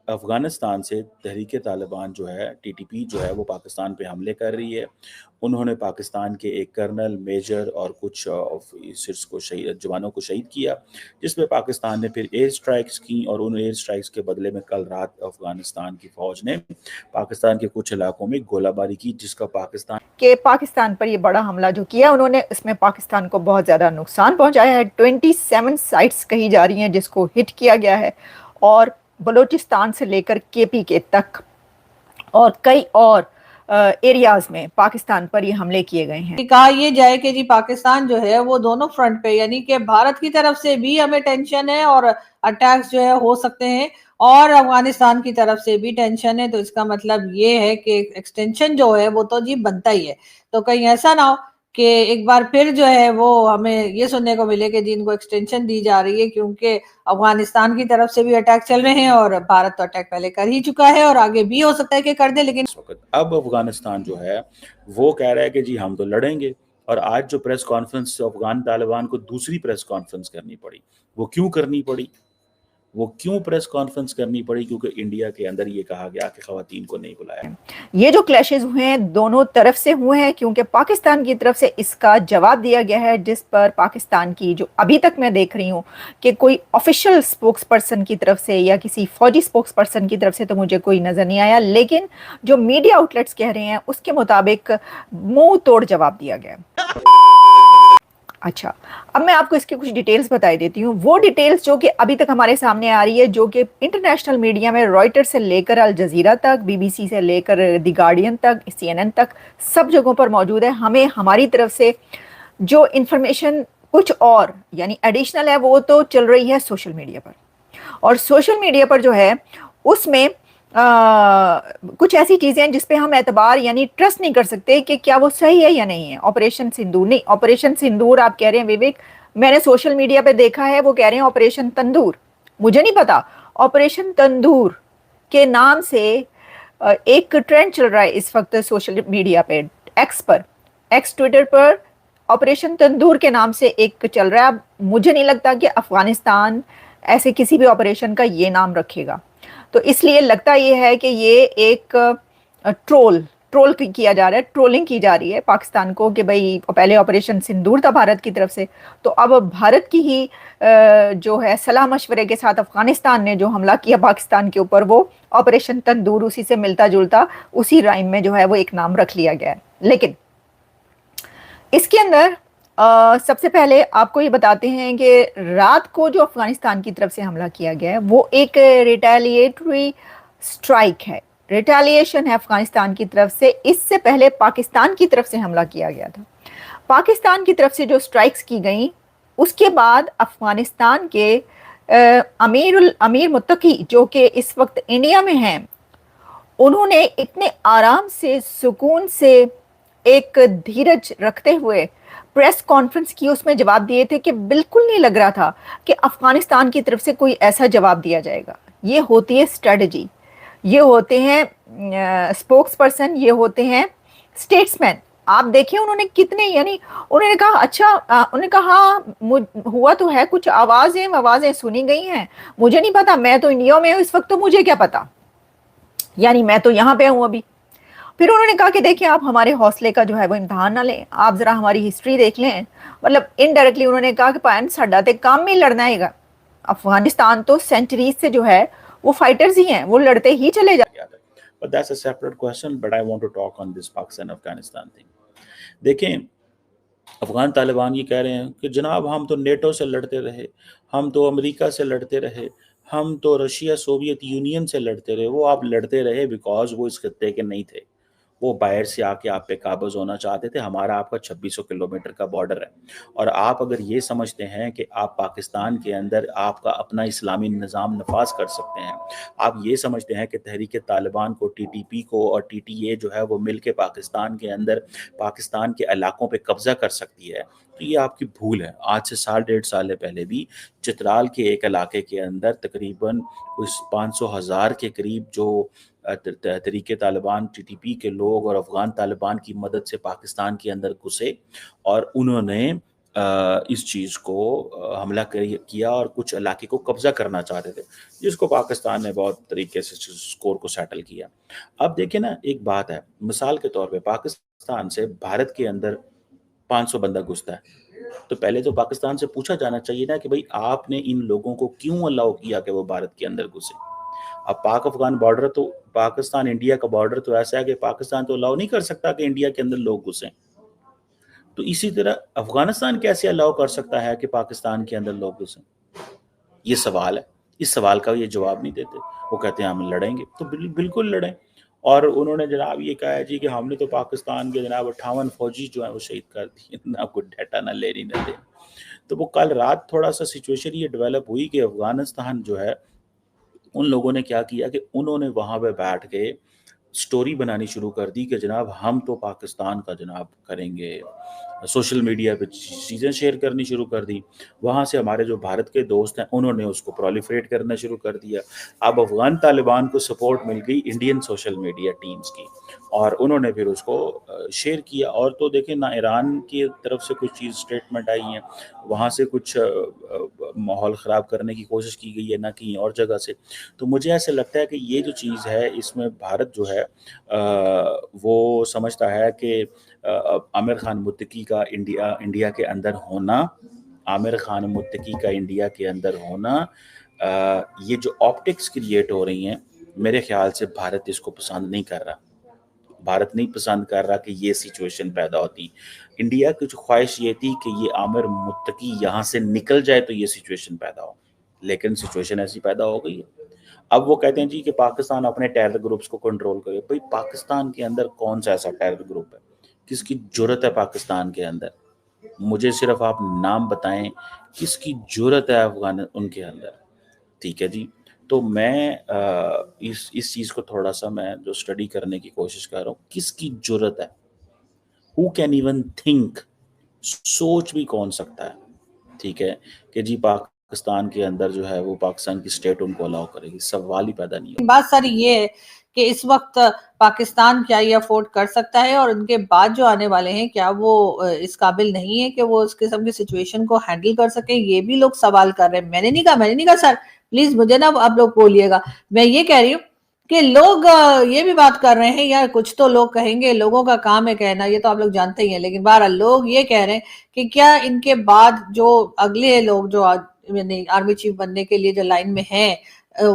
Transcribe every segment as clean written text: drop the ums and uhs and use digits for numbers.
افغانستان سے تحریک طالبان جو ہے ٹی ٹی پی جو ہے وہ پاکستان پہ حملے کر رہی ہے. انہوں نے پاکستان کے ایک کرنل میجر اور کچھ آفیسرس کو جوانوں کو شہید کیا، جس میں پاکستان نے پھر ایئر سٹرائکس کی، اور ان ایئر سٹرائکس کے بدلے میں کل رات افغانستان کی فوج نے پاکستان کے کچھ علاقوں میں گولہ باری کی، جس کا پاکستان پر یہ بڑا حملہ جو کیا انہوں نے، اس میں پاکستان کو بہت زیادہ نقصان پہنچایا ہے. 27 سائٹس کہی جا رہی ہیں جس کو ہٹ کیا گیا ہے، اور بلوچستان سے لے کر کے پی کے تک اور کئی اور ایریاز میں پاکستان پر یہ حملے کیے گئے ہیں. کہا یہ جائے کہ جی پاکستان جو ہے وہ دونوں فرنٹ پہ، یعنی کہ بھارت کی طرف سے بھی ہمیں ٹینشن ہے اور اٹیکس جو ہے ہو سکتے ہیں، اور افغانستان کی طرف سے بھی ٹینشن ہے. تو اس کا مطلب یہ ہے کہ ایکسٹینشن جو ہے وہ تو جی بنتا ہی ہے. تو کہیں ایسا نہ ہو کہ ایک بار پھر جو ہے وہ ہمیں یہ سننے کو ملے کہ جن کو ایکسٹینشن دی جا رہی ہے، کیونکہ افغانستان کی طرف سے بھی اٹیک چل رہے ہیں، اور بھارت تو اٹیک پہلے کر ہی چکا ہے اور آگے بھی ہو سکتا ہے کہ کر دے. لیکن اس وقت اب افغانستان جو ہے وہ کہہ رہا ہے کہ جی ہم تو لڑیں گے. اور آج جو پریس کانفرنس افغان طالبان کو دوسری پریس کانفرنس کرنی پڑی، وہ کیوں کرنی پڑی؟ وہ کیوں پریس کانفرنس کرنی پڑی؟ کیونکہ انڈیا کے اندر یہ کہا گیا کہ خواتین کو نہیں بلایا. یہ جو کلیشز ہوئے ہیں دونوں طرف سے ہوئے ہیں، کیونکہ پاکستان کی طرف سے اس کا جواب دیا گیا ہے، جس پر پاکستان کی جو ابھی تک میں دیکھ رہی ہوں کہ کوئی آفیشل سپوکس پرسن کی طرف سے یا کسی فوجی سپوکس پرسن کی طرف سے تو مجھے کوئی نظر نہیں آیا، لیکن جو میڈیا آؤٹ لیٹس کہہ رہے ہیں اس کے مطابق منہ توڑ جواب دیا گیا. اچھا، اب میں آپ کو اس کی کچھ ڈیٹیلز بتائی دیتی ہوں. وہ ڈیٹیلز جو کہ ابھی تک ہمارے سامنے آ رہی ہے، جو کہ انٹرنیشنل میڈیا میں رائٹر سے لے کر الجزیرہ تک، بی بی سی سے لے کر دی گارڈین تک، سی این این تک، سب جگہوں پر موجود ہے. ہمیں ہماری طرف سے جو انفارمیشن کچھ اور یعنی ایڈیشنل ہے وہ تو چل رہی ہے سوشل میڈیا پر، اور سوشل میڈیا پر جو ہے اس میں کچھ ایسی چیزیں ہیں جس پہ ہم اعتبار یعنی ٹرسٹ نہیں کر سکتے کہ کیا وہ صحیح ہے یا نہیں ہے. آپریشن سندور نہیں، آپریشن سندور آپ کہہ رہے ہیں وویک، میں نے سوشل میڈیا پہ دیکھا ہے وہ کہہ رہے ہیں آپریشن تندور. مجھے نہیں پتا، آپریشن تندور کے نام سے ایک ٹرینڈ چل رہا ہے اس وقت سوشل میڈیا پہ، ایکس ٹویٹر پر آپریشن تندور کے نام سے ایک چل رہا ہے. مجھے نہیں لگتا کہ افغانستان ایسے کسی بھی آپریشن کا یہ نام رکھے گا. تو اس لیے لگتا یہ ہے کہ یہ ایک ٹرول کیا جا رہا ہے، ٹرولنگ کی جا رہی ہے پاکستان کو کہ بھئی پہلے آپریشن سندور تھا بھارت کی طرف سے، تو اب بھارت کی ہی جو ہے صلاح مشورے کے ساتھ افغانستان نے جو حملہ کیا پاکستان کے اوپر، وہ آپریشن تندور اسی سے ملتا جلتا اسی رائم میں جو ہے وہ ایک نام رکھ لیا گیا ہے. لیکن اس کے اندر سب سے پہلے آپ کو یہ بتاتے ہیں کہ رات کو جو افغانستان کی طرف سے حملہ کیا گیا ہے وہ ایک ریٹیلیٹری سٹرائک ہے، ریٹیلیشن ہے افغانستان کی طرف سے. اس سے پہلے پاکستان کی طرف سے حملہ کیا گیا تھا. پاکستان کی طرف سے جو سٹرائکس کی گئیں، اس کے بعد افغانستان کے امیر متقی جو کہ اس وقت انڈیا میں ہیں، انہوں نے اتنے آرام سے، سکون سے، ایک دھیرج رکھتے ہوئے پریس کانفرنس کی، اس میں جواب دیے تھے کہ بالکل نہیں لگ رہا تھا کہ افغانستان کی طرف سے کوئی ایسا جواب دیا جائے گا. یہ ہوتی ہے اسٹریٹجی، یہ ہوتے ہیں سپوکس پرسن، یہ ہوتے ہیں اسٹیٹس مین. آپ دیکھیں انہوں نے کتنے، یعنی انہوں نے کہا اچھا، انہوں نے کہا ہاں ہوا تو ہے، کچھ آوازیں سنی گئی ہیں، مجھے نہیں پتا، میں تو انڈیا میں ہوں اس وقت، تو مجھے کیا پتا، یعنی میں تو یہاں پہ ہوں ابھی. پھر انہوں نے کہا کہ دیکھیں آپ ہمارے حوصلے کا جو ہے وہ امتحان نہ لیں، آپ ذرا ہماری ہسٹری دیکھ لیں. مطلب انڈائریکٹلی انہوں نے کہا کہ پائن ساڈا تے کام میں لڑنا ہے گا. افغانستان تو سینچریز سے جو ہے وہ فائٹرز ہی ہیں، وہ لڑتے ہی چلے جاتے. But that's a separate question, but I want to talk on this Pakistan-Afghanistan thing. دیکھیں، افغان طالبان یہ کہہ رہے ہیں کہ جناب ہم تو نیٹو سے لڑتے رہے، ہم تو امریکہ سے لڑتے رہے، ہم تو رشیا سوویت یونین سے لڑتے رہے. وہ آپ لڑتے رہے بیکاز وہ اس خطے کے نہیں تھے، وہ باہر سے آ کے آپ پہ قابض ہونا چاہتے تھے. ہمارا آپ کا 2600 کلومیٹر کا بارڈر ہے، اور آپ اگر یہ سمجھتے ہیں کہ آپ پاکستان کے اندر آپ کا اپنا اسلامی نظام نفاذ کر سکتے ہیں، آپ یہ سمجھتے ہیں کہ تحریک طالبان کو، ٹی ٹی پی کو اور ٹی ٹی اے جو ہے وہ مل کے پاکستان کے اندر پاکستان کے علاقوں پہ قبضہ کر سکتی ہے، تو یہ آپ کی بھول ہے. آج سے 1.5 سال پہلے بھی چترال کے ایک علاقے کے اندر تقریباً 500,000 کے قریب جو تحریک طالبان، ٹی ٹی پی کے لوگ اور افغان طالبان کی مدد سے پاکستان کے اندر گھسے، اور انہوں نے اس چیز کو حملہ کیا اور کچھ علاقے کو قبضہ کرنا چاہتے تھے، جس کو پاکستان نے بہت طریقے سے اسکور کو سیٹل کیا۔ اب دیکھیں نا، ایک بات ہے، مثال کے طور پہ پاکستان سے بھارت کے اندر 500 بندہ گھستا ہے، تو پہلے تو پاکستان سے پوچھا جانا چاہیے نا کہ بھائی آپ نے ان لوگوں کو کیوں الاؤ کیا کہ وہ بھارت کے اندر گھسے۔ اب پاک افغان بارڈر تو، پاکستان انڈیا کا بارڈر تو ایسا ہے کہ پاکستان تو الاؤ نہیں کر سکتا کہ انڈیا کے اندر لوگ گھسیں، تو اسی طرح افغانستان کیسے الاؤ کر سکتا ہے کہ پاکستان کے اندر لوگ گھسیں؟ یہ سوال ہے، اس سوال کا یہ جواب نہیں دیتے، وہ کہتے ہیں ہم لڑیں گے، تو بالکل لڑیں۔ اور انہوں نے جناب یہ کہا ہے جی کہ ہم نے تو پاکستان کے جناب 58 فوجی جو ہیں وہ شہید کر دیے، نہ کوئی ڈیٹا نہ لے رہی نہ دے۔ تو وہ کل رات تھوڑا سا سچویشن یہ ڈیولپ ہوئی کہ افغانستان جو ہے، ان لوگوں نے کیا کیا کہ انہوں نے وہاں پہ بیٹھ کے سٹوری بنانی شروع کر دی کہ جناب ہم تو پاکستان کا جناب کریں گے، سوشل میڈیا پہ چیزیں شیئر کرنی شروع کر دی۔ وہاں سے ہمارے جو بھارت کے دوست ہیں انہوں نے اس کو پرولیفریٹ کرنا شروع کر دیا۔ اب افغان طالبان کو سپورٹ مل گئی انڈین سوشل میڈیا ٹیمز کی، اور انہوں نے پھر اس کو شیئر کیا۔ اور تو دیکھیں نہ ایران کی طرف سے کچھ چیز سٹیٹمنٹ آئی ہیں، وہاں سے کچھ ماحول خراب کرنے کی کوشش کی گئی ہے، نہ کہیں اور جگہ سے۔ تو مجھے ایسے لگتا ہے کہ یہ جو چیز ہے اس میں بھارت جو ہے وہ سمجھتا ہے کہ عامر خان متقی کا انڈیا کے اندر ہونا، عامر خان متقی کا انڈیا کے اندر ہونا، یہ جو آپٹکس کریٹ ہو رہی ہیں، میرے خیال سے بھارت اس کو پسند نہیں کر رہا۔ بھارت نہیں پسند کر رہا کہ یہ سچویشن پیدا ہوتی۔ انڈیا کی جو خواہش یہ تھی کہ یہ عامر متقی یہاں سے نکل جائے تو یہ سچویشن پیدا ہو، لیکن سچویشن ایسی پیدا ہو گئی ہے۔ اب وہ کہتے ہیں جی کہ پاکستان اپنے ٹیرر گروپس کو کنٹرول کرے۔ بھئی پاکستان کے اندر کون سا ایسا ٹیرر گروپ ہے؟ کس کی جرت ہے پاکستان کے اندر؟ مجھے صرف آپ نام بتائیں کس کی جرت ہے ان کے اندر، ٹھیک ہے جی۔ تو میں اس چیز کو تھوڑا سا میں جو اسٹڈی کرنے کی کوشش کر رہا ہوں، کس کی جرت ہے، who can even think، سوچ بھی کون سکتا ہے، ٹھیک ہے، کہ جی پاکستان کے اندر جو ہے وہ پاکستان کی سٹیٹ ان کو الاؤ کرے گی، سوال ہی پیدا نہیں ہوگا۔ بات ساری یہ ہے کہ اس وقت پاکستان کیا یہ افورڈ کر سکتا ہے، اور ان کے بعد جو آنے والے ہیں کیا وہ اس قابل نہیں ہے کہ وہ اس قسم کی سچویشن کو ہینڈل کر سکیں، یہ بھی لوگ سوال کر رہے ہیں۔ میں نے نہیں کہا سر پلیز مجھے نا آپ لوگ بولیے گا، میں یہ کہہ رہی ہوں کہ لوگ یہ بھی بات کر رہے ہیں، یا کچھ تو لوگ کہیں گے، لوگوں کا کام ہے کہنا، یہ تو آپ لوگ جانتے ہی ہیں، لیکن بہرحال لوگ یہ کہہ رہے ہیں کہ کیا ان کے بعد جو اگلے لوگ جو آرمی چیف بننے کے لیے جو لائن میں ہیں،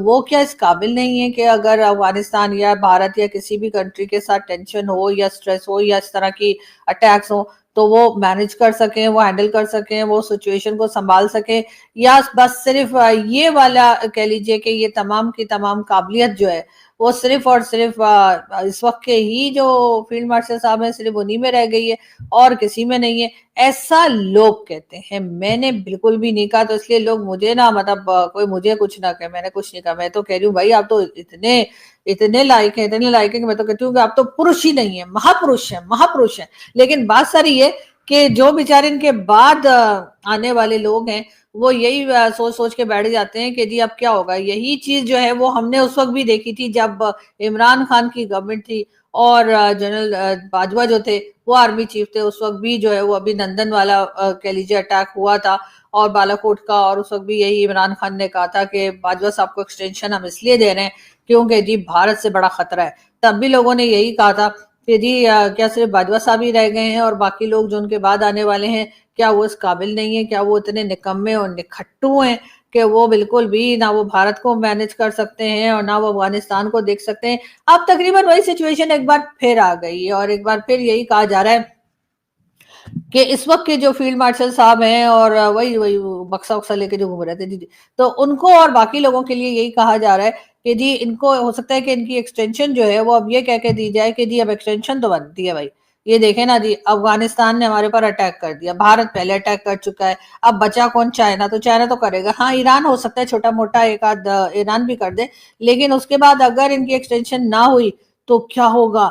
وہ کیا اس قابل نہیں ہے کہ اگر افغانستان یا بھارت یا کسی بھی کنٹری کے ساتھ ٹینشن ہو یا سٹریس ہو یا اس طرح کی اٹیکس ہو تو وہ مینج کر سکیں، وہ ہینڈل کر سکیں، وہ سچویشن کو سنبھال سکیں، یا بس صرف یہ والا کہہ لیجئے کہ یہ تمام کی تمام قابلیت جو ہے وہ صرف اور صرف اس وقت کے ہی جو فیلڈ مارشل صاحب ہیں صرف انہی میں رہ گئی ہے اور کسی میں نہیں ہے، ایسا لوگ کہتے ہیں۔ میں نے بالکل بھی نہیں کہا، تو اس لیے لوگ مجھے نا مطلب کوئی مجھے کچھ نہ کہے، میں نے کچھ نہیں کہا، میں تو کہہ رہی ہوں بھائی آپ تو اتنے لائق ہیں کہ میں تو کہتی ہوں کہ آپ تو پروش ہی نہیں ہیں، مہاپروش ہیں۔ لیکن بات ساری یہ کہ جو بیچارے ان کے بعد آنے والے لوگ ہیں وہ یہی سوچ کے بیٹھ جاتے ہیں کہ جی اب کیا ہوگا۔ یہی چیز جو ہے وہ ہم نے اس وقت بھی دیکھی تھی جب عمران خان کی گورنمنٹ تھی اور جنرل باجوہ جو تھے وہ آرمی چیف تھے، اس وقت بھی جو ہے وہ ابھی نندن والا کہہ لیجیے اٹیک ہوا تھا اور بالا کوٹ کا، اور اس وقت بھی یہی عمران خان نے کہا تھا کہ باجوہ صاحب کو ایکسٹینشن ہم اس لیے دے رہے ہیں کیونکہ جی بھارت سے بڑا خطرہ ہے۔ تب بھی لوگوں نے یہی کہا تھا کہ جی کیا صرف باجوہ صاحب ہی رہ گئے ہیں اور باقی لوگ جو ان کے بعد آنے والے ہیں کیا وہ اس قابل نہیں ہیں، کیا وہ اتنے نکمے اور نکھٹو ہیں کہ وہ بالکل بھی نہ وہ بھارت کو مینج کر سکتے ہیں اور نہ وہ افغانستان کو دیکھ سکتے ہیں۔ اب تقریباً وہی سچویشن ایک بار پھر آ گئی ہے، اور ایک بار پھر یہی کہا جا رہا ہے کہ اس وقت کے جو فیلڈ مارشل صاحب ہیں اور وہی بکسا وکسا لے کے جو گھوم رہے تھے جی تو ان کو اور باقی لوگوں کے لیے یہی کہا جا رہا ہے کہ جی ان کو ہو سکتا ہے کہ ان کی ایکسٹینشن جو ہے وہ اب یہ کہہ کے دی جائے کہ جی اب ایکسٹینشن تو بنتی ہے بھائی، یہ دیکھیں نا جی افغانستان نے ہمارے پر اٹیک کر دیا، بھارت پہلے اٹیک کر چکا ہے، اب بچا کون؟ چائنا، تو چائنا تو کرے گا، ہاں ایران ہو سکتا ہے چھوٹا موٹا ایک آدھ ایران بھی کر دے، لیکن اس کے بعد اگر ان کی ایکسٹینشن نہ ہوئی تو کیا ہوگا؟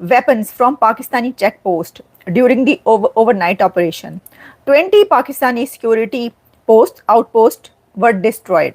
weapons from Pakistani checkpost during the overnight operation. 20 Pakistani security outposts were destroyed.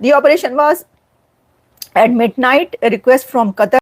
The operation was at midnight. A request from Qatar